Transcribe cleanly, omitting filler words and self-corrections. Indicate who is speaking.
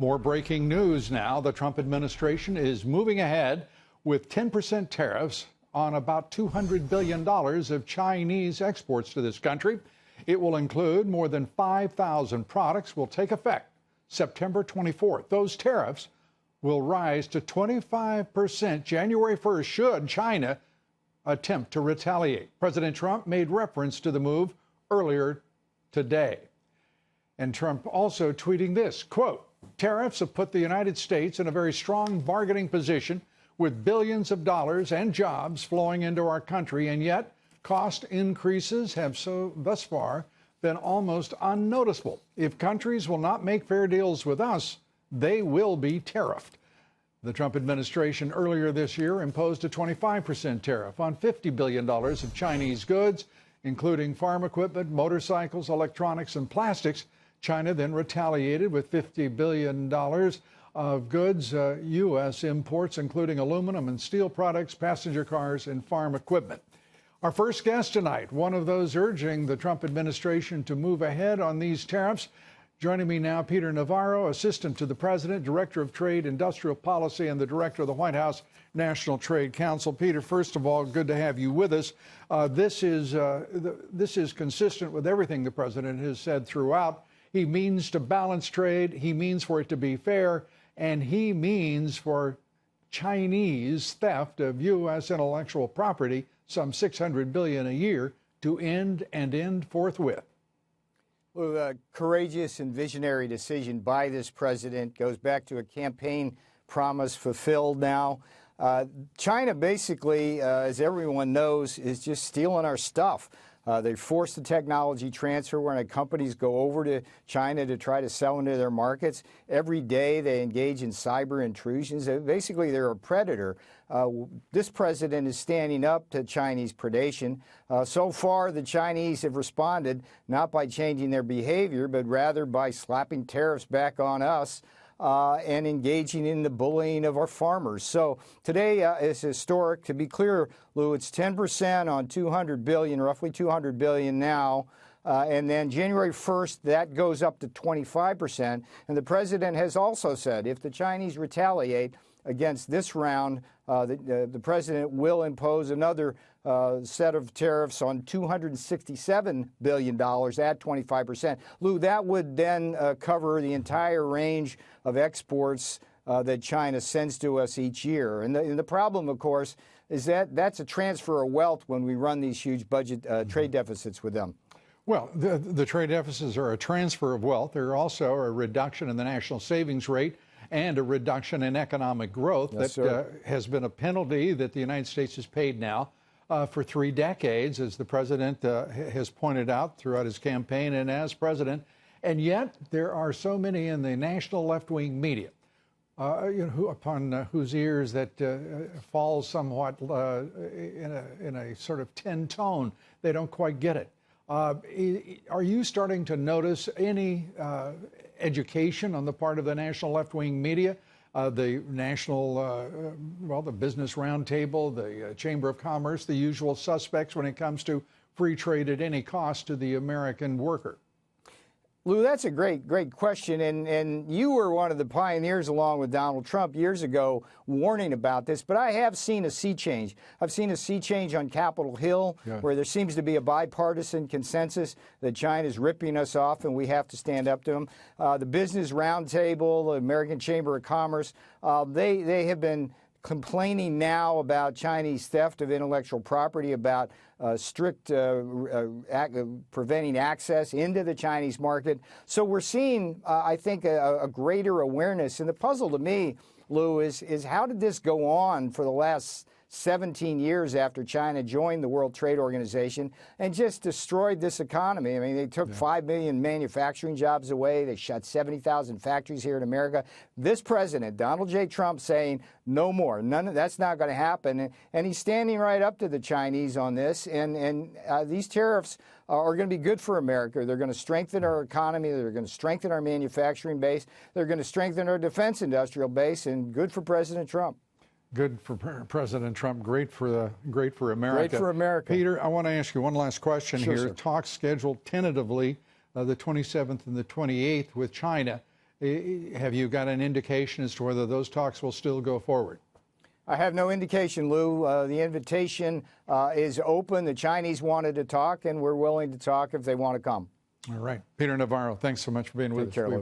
Speaker 1: More breaking news now. The Trump administration is moving ahead with 10% tariffs on about $200 billion of Chinese exports to this country. It will include more than 5,000 products, will take effect September 24th. Those tariffs will rise to 25% January 1st should China attempt to retaliate. President Trump made reference to the move earlier today. And Trump also tweeting this, quote, "Tariffs have put the United States in a very strong bargaining position with billions of dollars and jobs flowing into our country, and yet cost increases have thus far been almost unnoticeable. If countries will not make fair deals with us, they will be tariffed." The Trump administration earlier this year imposed a 25% tariff on $50 billion of Chinese goods, including farm equipment, motorcycles, electronics, and plastics. China then retaliated with $50 billion of goods, U.S. imports, including aluminum and steel products, passenger cars, and farm equipment. Our first guest tonight, one of those urging the Trump administration to move ahead on these tariffs. Joining me now, Peter Navarro, Assistant to the President, Director of Trade, Industrial Policy, and the Director of the White House National Trade Council. Peter, first of all, good to have you with us. This is consistent with everything the President has said throughout. He means to balance trade, he means for it to be fair, and he means for Chinese theft of U.S. intellectual property, some $600 billion a year, to end forthwith.
Speaker 2: Well, a courageous and visionary decision by this president goes back to a campaign promise fulfilled now. China basically, as everyone knows, is just stealing our stuff. They forced the technology transfer when companies go over to China to try to sell into their markets. Every day they engage in cyber intrusions. Basically, they're a predator. This president is standing up to Chinese predation. So far, the Chinese have responded not by changing their behavior, but rather by slapping tariffs back on us. And engaging in the bullying of our farmers. So today is historic. To be clear, Lou, it's 10% on $200 billion, roughly $200 billion now. And then January 1st, that goes up to 25%. And the president has also said if the Chinese retaliate against this round, the president will impose another set of tariffs on $267 billion at 25%. Lou, that would then cover the entire range of exports that China sends to us each year. And the problem, of course, is that that's a transfer of wealth when we run these huge budget trade deficits with them.
Speaker 1: Well, the trade deficits are a transfer of wealth. They're also a reduction in the national savings rate and a reduction in economic growth.
Speaker 2: Yes,
Speaker 1: that has been a penalty that the United States has paid now for 3 decades, as the president has pointed out throughout his campaign and as president. And yet there are so many in the national left-wing media upon whose ears that falls somewhat in a sort of tin tone. They don't quite get it. Are you starting to notice any education on the part of the national left-wing media, the national, the Business Roundtable, the Chamber of Commerce, the usual suspects when it comes to free trade at any cost to the American worker?
Speaker 2: Lou, that's a great question. And you were one of the pioneers, along with Donald Trump, years ago, warning about this. But I have seen a sea change. I've seen a sea change on Capitol Hill, where there seems to be a bipartisan consensus that China is ripping us off and we have to stand up to them. The Business Roundtable, the American Chamber of Commerce, they have been complaining now about Chinese theft of intellectual property, about strict preventing access into the Chinese market. So we're seeing, I think, a greater awareness. And the puzzle to me, Lou, is how did this go on for the last 17 years after China joined the World Trade Organization and just destroyed this economy? I mean, they took 5 million manufacturing jobs away. They shut 70,000 factories here in America. This president, Donald J. Trump, saying no more. That's not going to happen. And he's standing right up to the Chinese on this. And these tariffs are going to be good for America. They're going to strengthen our economy. They're going to strengthen our manufacturing base. They're going to strengthen our defense industrial base, and good for President Trump.
Speaker 1: Good for President Trump. Great for America.
Speaker 2: Great for America.
Speaker 1: Peter, I want to ask you one last question here.
Speaker 2: Sir.
Speaker 1: Talks scheduled tentatively the 27th and the 28th with China. Have you got an indication as to whether those talks will still go forward?
Speaker 2: I have no indication, Lou. The invitation is open. The Chinese wanted to talk, and we're willing to talk if they want to come.
Speaker 1: All right. Peter Navarro, thanks so much for being with us.